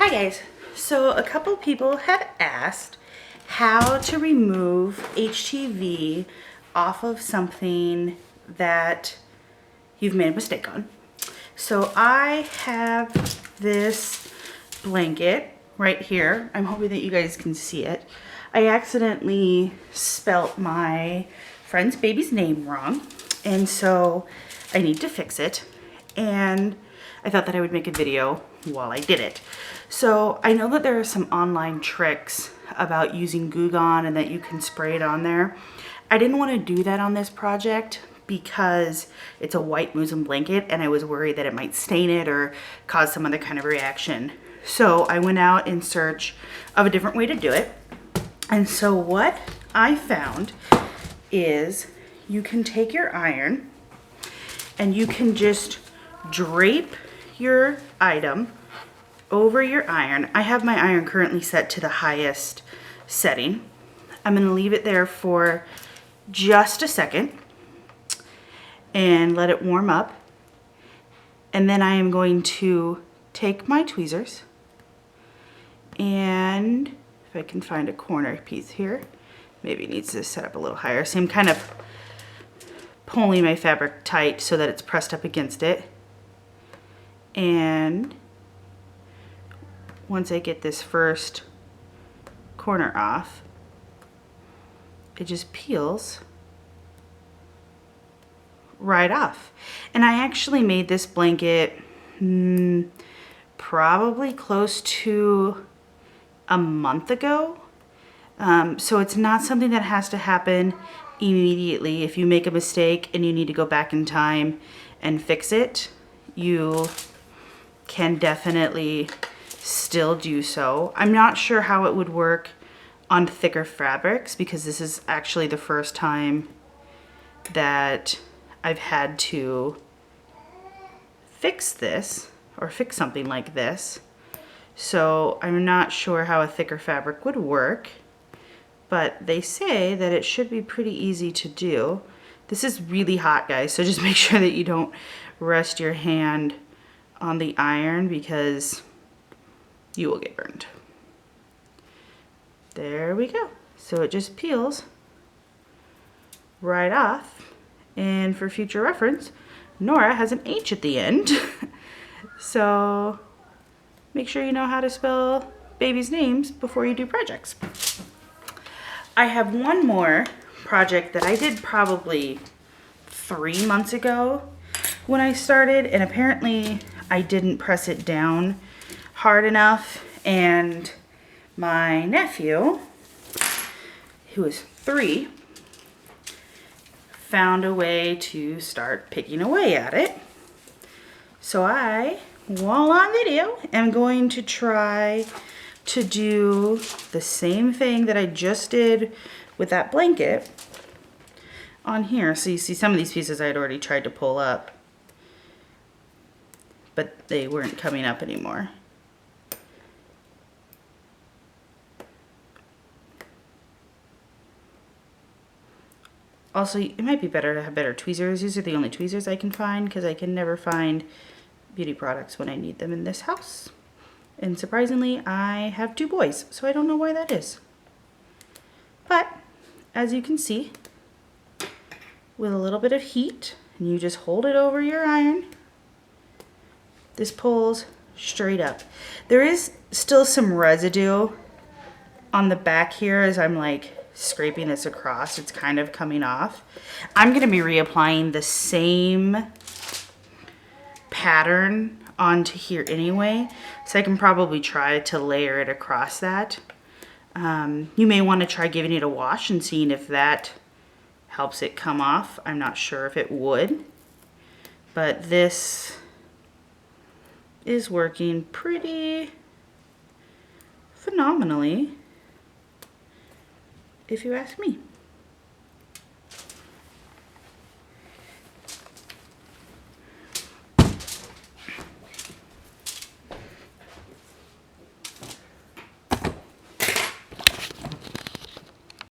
Hi guys, so a couple people have asked how to remove HTV off of something that you've made a mistake on. So I have this blanket right here. I'm hoping that you guys can see it. I accidentally spelt my friend's baby's name wrong, and so I need to fix it. And I thought that I would make a video while I did it. So I know that there are some online tricks about using Goo Gone and that you can spray it on there. I didn't want to do that on this project because it's a white muslin blanket and I was worried that it might stain it or cause some other kind of reaction. So I went out in search of a different way to do it. And so what I found is you can take your iron and you can just drape your item over your iron. I have my iron currently set to the highest setting. I'm going to leave it there for just a second and let it warm up. And then I am going to take my tweezers and if I can find a corner piece here, maybe it needs to set up a little higher. So I'm kind of pulling my fabric tight so that it's pressed up against it. And once I get this first corner off, it just peels right off. And I actually made this blanket probably close to a month ago. So it's not something that has to happen immediately. If you make a mistake and you need to go back in time and fix it, you can definitely still do so. I'm not sure how it would work on thicker fabrics because this is actually the first time that I've had to fix this or fix something like this. So I'm not sure how a thicker fabric would work, but they say that it should be pretty easy to do. This is really hot, guys, so just make sure that you don't rest your hand on the iron because you will get burned. There we go. So it just peels right off. And for future reference, Nora has an H at the end. So make sure you know how to spell babies' names before you do projects. I have one more project that I did probably 3 months ago when I started, and apparently I didn't press it down hard enough, and my nephew, who is 3, found a way to start picking away at it. So I, while on video, am going to try to do the same thing that I just did with that blanket on here. So you see some of these pieces I had already tried to pull up, but they weren't coming up anymore. Also, it might be better to have better tweezers. These are the only tweezers I can find because I can never find beauty products when I need them in this house. And surprisingly, I have 2 boys, so I don't know why that is. But as you can see, with a little bit of heat, and you just hold it over your iron, this pulls straight up. There is still some residue on the back here as I'm like scraping this across. It's kind of coming off. I'm going to be reapplying the same pattern onto here anyway, so I can probably try to layer it across that. You may want to try giving it a wash and seeing if that helps it come off. I'm not sure if it would, but this is working pretty phenomenally, if you ask me.